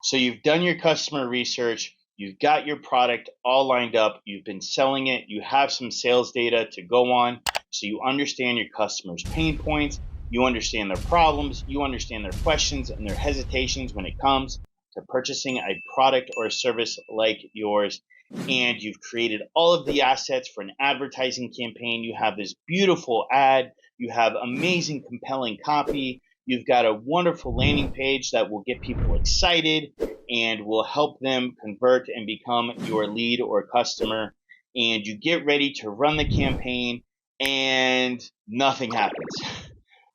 So you've done your customer research, you've got your product all lined up, you've been selling it, you have some sales data to go on, so you understand your customers' pain points, you understand their problems, you understand their questions and their hesitations when it comes to purchasing a product or a service like yours. And you've created all of the assets for an advertising campaign. You have this beautiful ad, you have amazing, compelling copy, you've got a wonderful landing page that will get people excited and will help them convert and become your lead or customer. And you get ready to run the campaign and nothing happens.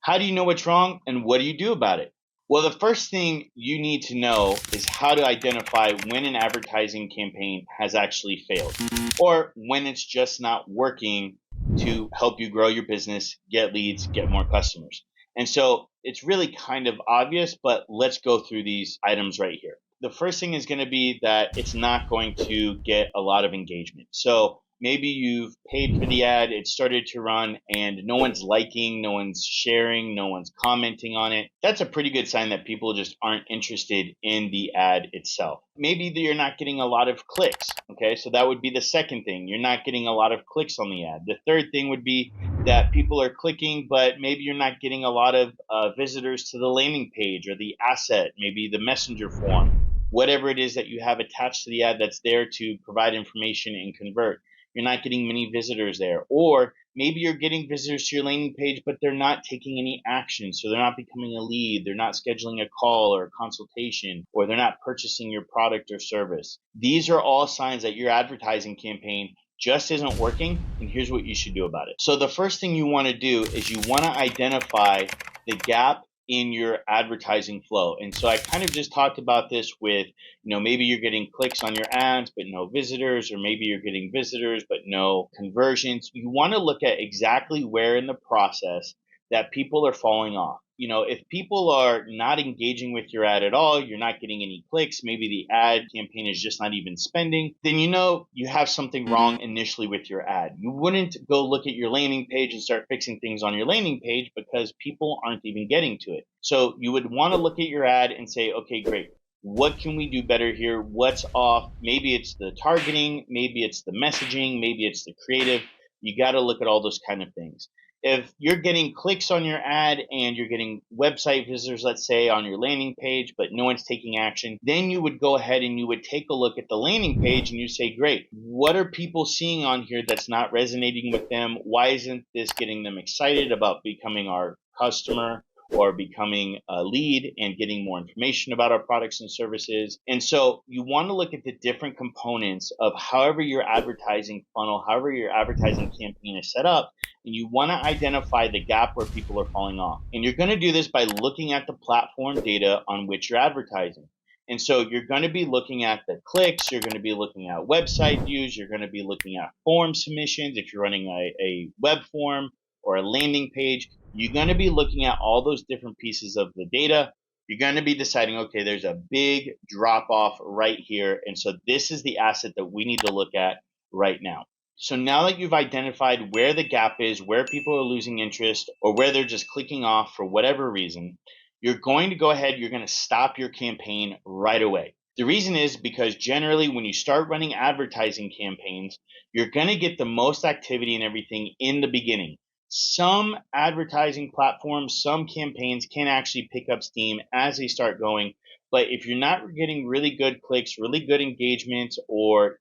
How do you know what's wrong and what do you do about it? Well, the first thing you need to know is how to identify when an advertising campaign has actually failed or when it's just not working to help you grow your business, get leads, get more customers. And so it's really kind of obvious, but let's go through these items right here. The first thing is going to be that it's not going to get a lot of engagement. So maybe you've paid for the ad, it started to run, and no one's liking, no one's sharing, no one's commenting on it. That's a pretty good sign that people just aren't interested in the ad itself. Maybe you're not getting a lot of clicks. Okay, so that would be the second thing. You're not getting a lot of clicks on the ad. The third thing would be that people are clicking, but maybe you're not getting a lot of visitors to the landing page or the asset, maybe the messenger form, whatever it is that you have attached to the ad that's there to provide information and convert. You're not getting many visitors there. Or maybe you're getting visitors to your landing page, but they're not taking any action. So they're not becoming a lead. They're not scheduling a call or a consultation, or they're not purchasing your product or service. These are all signs that your advertising campaign just isn't working, and here's what you should do about it. So the first thing you want to do is you want to identify the gap in your advertising flow. And so I kind of just talked about this with, maybe you're getting clicks on your ads, but no visitors, or maybe you're getting visitors, but no conversions. You want to look at exactly where in the process that people are falling off. If people are not engaging with your ad at all, you're not getting any clicks, maybe the ad campaign is just not even spending, then you have something wrong initially with your ad. You wouldn't go look at your landing page and start fixing things on your landing page because people aren't even getting to it. So you would want to look at your ad and say, okay, great. What can we do better here? What's off? Maybe it's the targeting, maybe it's the messaging, maybe it's the creative. You got to look at all those kind of things. If you're getting clicks on your ad and you're getting website visitors, let's say, on your landing page, but no one's taking action, then you would go ahead and you would take a look at the landing page and you say, great, what are people seeing on here that's not resonating with them? Why isn't this getting them excited about becoming our customer or becoming a lead and getting more information about our products and services? And so you want to look at the different components of however your advertising funnel, however your advertising campaign is set up, and you want to identify the gap where people are falling off. And you're going to do this by looking at the platform data on which you're advertising. And so you're going to be looking at the clicks, you're going to be looking at website views, you're going to be looking at form submissions if you're running a web form or a landing page. You're going to be looking at all those different pieces of the data. You're going to be deciding, okay, there's a big drop off right here. And so this is the asset that we need to look at right now. So now that you've identified where the gap is, where people are losing interest, or where they're just clicking off for whatever reason, you're going to go ahead, you're going to stop your campaign right away. The reason is because generally when you start running advertising campaigns, you're going to get the most activity and everything in the beginning. Some advertising platforms, some campaigns can actually pick up steam as they start going. But if you're not getting really good clicks, really good engagement, or,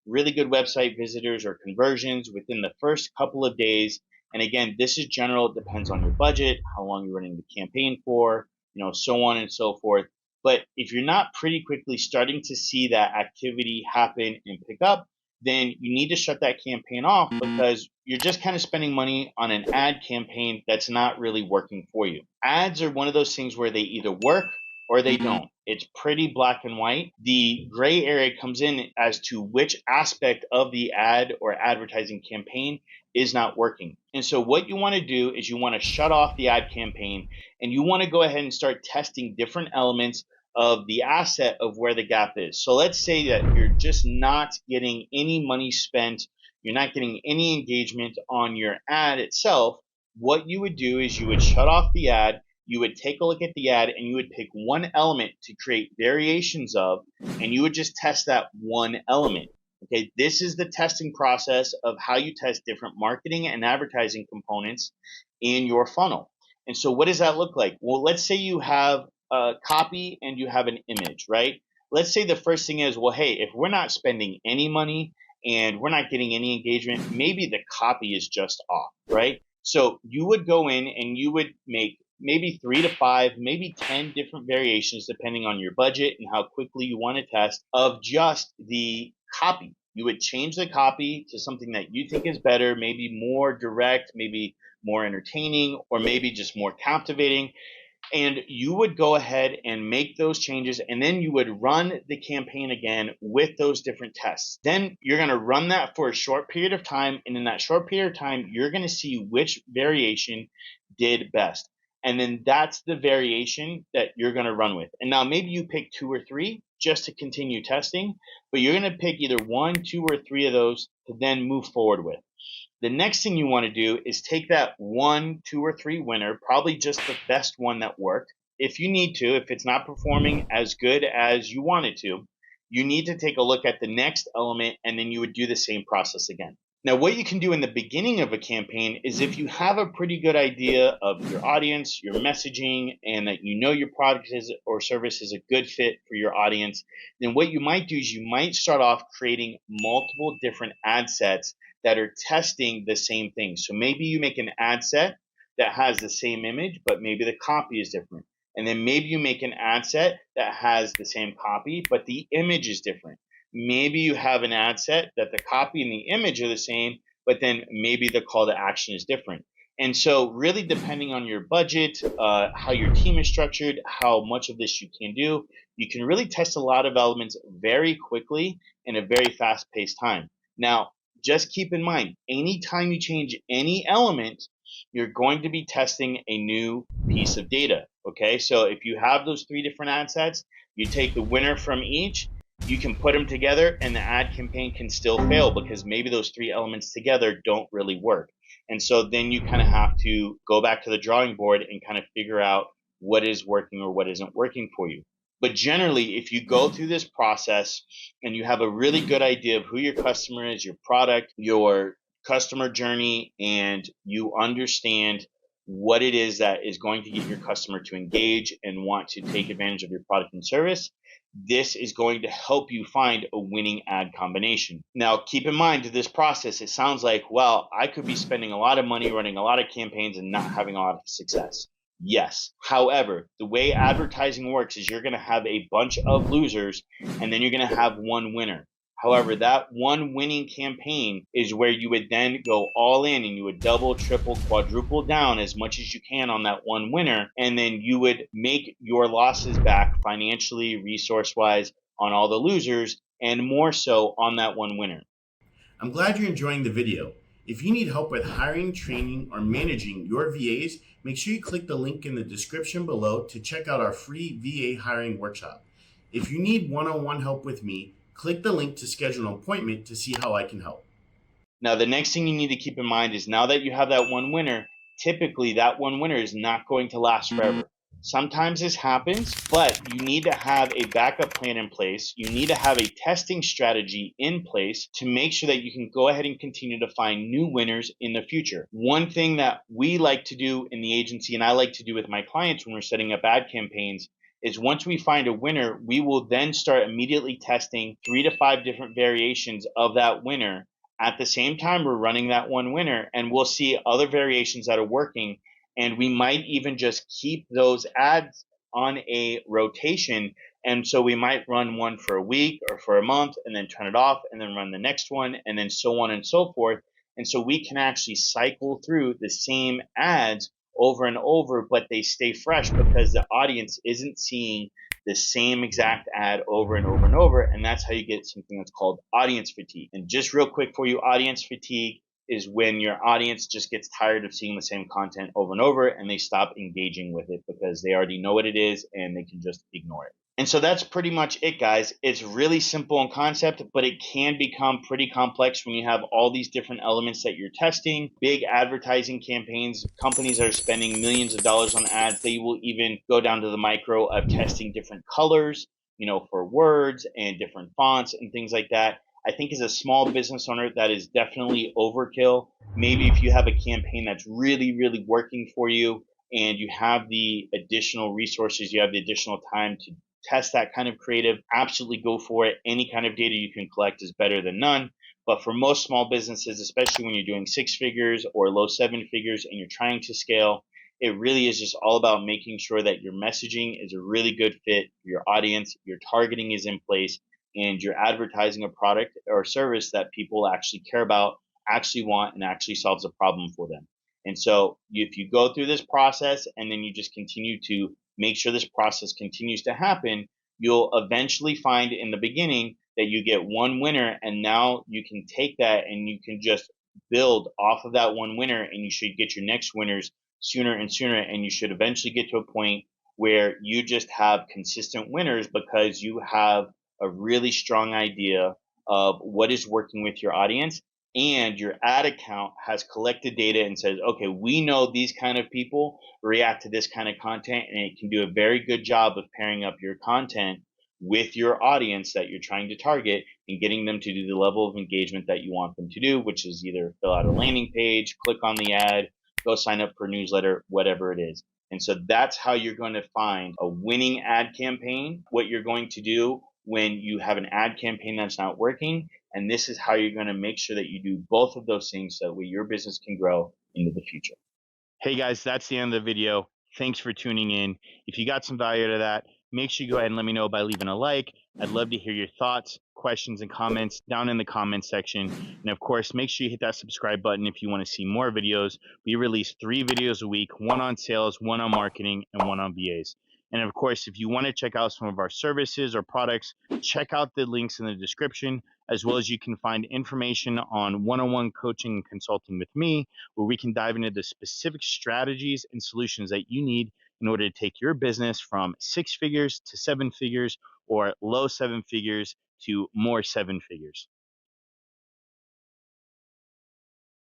really good website visitors or conversions within the first couple of days, and again, this is general, it depends on your budget, how long you're running the campaign for, so on and so forth. But if you're not pretty quickly starting to see that activity happen and pick up, then you need to shut that campaign off because you're just kind of spending money on an ad campaign that's not really working for you. Ads are one of those things where they either work or they don't. It's pretty black and white. The gray area comes in as to which aspect of the ad or advertising campaign is not working. And so what you want to do is you want to shut off the ad campaign and you want to go ahead and start testing different elements of the asset of where the gap is. So let's say that you're just not getting any money spent, you're not getting any engagement on your ad itself. What you would do is you would shut off the ad you would take a look at the ad and you would pick one element to create variations of, and you would just test that one element. Okay, this is the testing process of how you test different marketing and advertising components in your funnel. And so what does that look like? Well, let's say you have a copy and you have an image, right? Let's say the first thing is, well, hey, if we're not spending any money and we're not getting any engagement, maybe the copy is just off, right? So you would go in and you would make maybe 3 to 5, maybe 10 different variations, depending on your budget and how quickly you want to test, of just the copy. You would change the copy to something that you think is better, maybe more direct, maybe more entertaining, or maybe just more captivating. And you would go ahead and make those changes, and then you would run the campaign again with those different tests. Then you're going to run that for a short period of time, and in that short period of time, you're going to see which variation did best. And then that's the variation that you're going to run with. And now maybe you pick 2 or 3 just to continue testing, but you're going to pick either 1, 2, or 3 of those to then move forward with. The next thing you want to do is take that 1, 2, or 3 winner, probably just the best one that worked. If you need to, if it's not performing as good as you want it to, you need to take a look at the next element, and then you would do the same process again. Now, what you can do in the beginning of a campaign is, if you have a pretty good idea of your audience, your messaging, and that you know your product or service is a good fit for your audience, then what you might do is you might start off creating multiple different ad sets that are testing the same thing. So maybe you make an ad set that has the same image, but maybe the copy is different. And then maybe you make an ad set that has the same copy, but the image is different. Maybe you have an ad set that the copy and the image are the same, but then maybe the call to action is different. And so really, depending on your budget, how your team is structured, how much of this you can do, you can really test a lot of elements very quickly in a very fast-paced time. Now, just keep in mind, anytime you change any element, you're going to be testing a new piece of data. Okay, so if you have those 3 different ad sets, you take the winner from each, you can put them together, and the ad campaign can still fail because maybe those 3 elements together don't really work. And so then you kind of have to go back to the drawing board and kind of figure out what is working or what isn't working for you. But generally, if you go through this process and you have a really good idea of who your customer is, your product, your customer journey, and you understand what it is that is going to get your customer to engage and want to take advantage of your product and service, this is going to help you find a winning ad combination. Now, keep in mind, to this process, it sounds like, well, I could be spending a lot of money running a lot of campaigns and not having a lot of success. Yes. However, the way advertising works is you're going to have a bunch of losers, and then you're going to have one winner. However, that one winning campaign is where you would then go all in, and you would double, triple, quadruple down as much as you can on that one winner. And then you would make your losses back financially, resource-wise, on all the losers, and more so on that one winner. I'm glad you're enjoying the video. If you need help with hiring, training, or managing your VAs, make sure you click the link in the description below to check out our free VA hiring workshop. If you need one-on-one help with me, click the link to schedule an appointment to see how I can help. Now, the next thing you need to keep in mind is, now that you have that one winner, typically that one winner is not going to last forever. Sometimes this happens, but you need to have a backup plan in place. You need to have a testing strategy in place to make sure that you can go ahead and continue to find new winners in the future. One thing that we like to do in the agency, and I like to do with my clients when we're setting up ad campaigns, is once we find a winner, we will then start immediately testing 3 to 5 different variations of that winner. At the same time, we're running that one winner, and we'll see other variations that are working. And we might even just keep those ads on a rotation. And so we might run one for a week or for a month, and then turn it off, and then run the next one, and then so on and so forth. And so we can actually cycle through the same ads over and over, but they stay fresh because the audience isn't seeing the same exact ad over and over and over. And that's how you get something that's called audience fatigue. And just real quick for you, audience fatigue is when your audience just gets tired of seeing the same content over and over, and they stop engaging with it because they already know what it is and they can just ignore it. And so that's pretty much it, guys. It's really simple in concept, but it can become pretty complex when you have all these different elements that you're testing. Big advertising campaigns, companies are spending millions of dollars on ads. They will even go down to the micro of testing different colors, for words and different fonts and things like that. I think as a small business owner, that is definitely overkill. Maybe if you have a campaign that's really, really working for you and you have the additional resources, you have the additional time to test that kind of creative, absolutely go for it. Any kind of data you can collect is better than none. But for most small businesses, especially when you're doing 6 figures or low 7 figures and you're trying to scale, it really is just all about making sure that your messaging is a really good fit for your audience, your targeting is in place, and you're advertising a product or service that people actually care about, actually want, and actually solves a problem for them. And so if you go through this process and then you just continue to make sure this process continues to happen, you'll eventually find in the beginning that you get one winner, and now you can take that and you can just build off of that one winner, and you should get your next winners sooner and sooner, and you should eventually get to a point where you just have consistent winners because you have a really strong idea of what is working with your audience, and your ad account has collected data and says, okay, we know these kind of people react to this kind of content, and it can do a very good job of pairing up your content with your audience that you're trying to target and getting them to do the level of engagement that you want them to do, which is either fill out a landing page, click on the ad, go sign up for a newsletter, whatever it is. And so that's how you're going to find a winning ad campaign, what you're going to do when you have an ad campaign that's not working. And this is how you're going to make sure that you do both of those things so that your business can grow into the future. Hey guys, that's the end of the video. Thanks for tuning in. If you got some value out of that, make sure you go ahead and let me know by leaving a like. I'd love to hear your thoughts, questions, and comments down in the comments section. And of course, make sure you hit that subscribe button if you want to see more videos. We release 3 videos a week, one on sales, one on marketing, and one on VAs. And of course, if you want to check out some of our services or products, check out the links in the description, as well as you can find information on one-on-one coaching and consulting with me, where we can dive into the specific strategies and solutions that you need in order to take your business from 6 figures to 7 figures or low 7 figures to more 7 figures.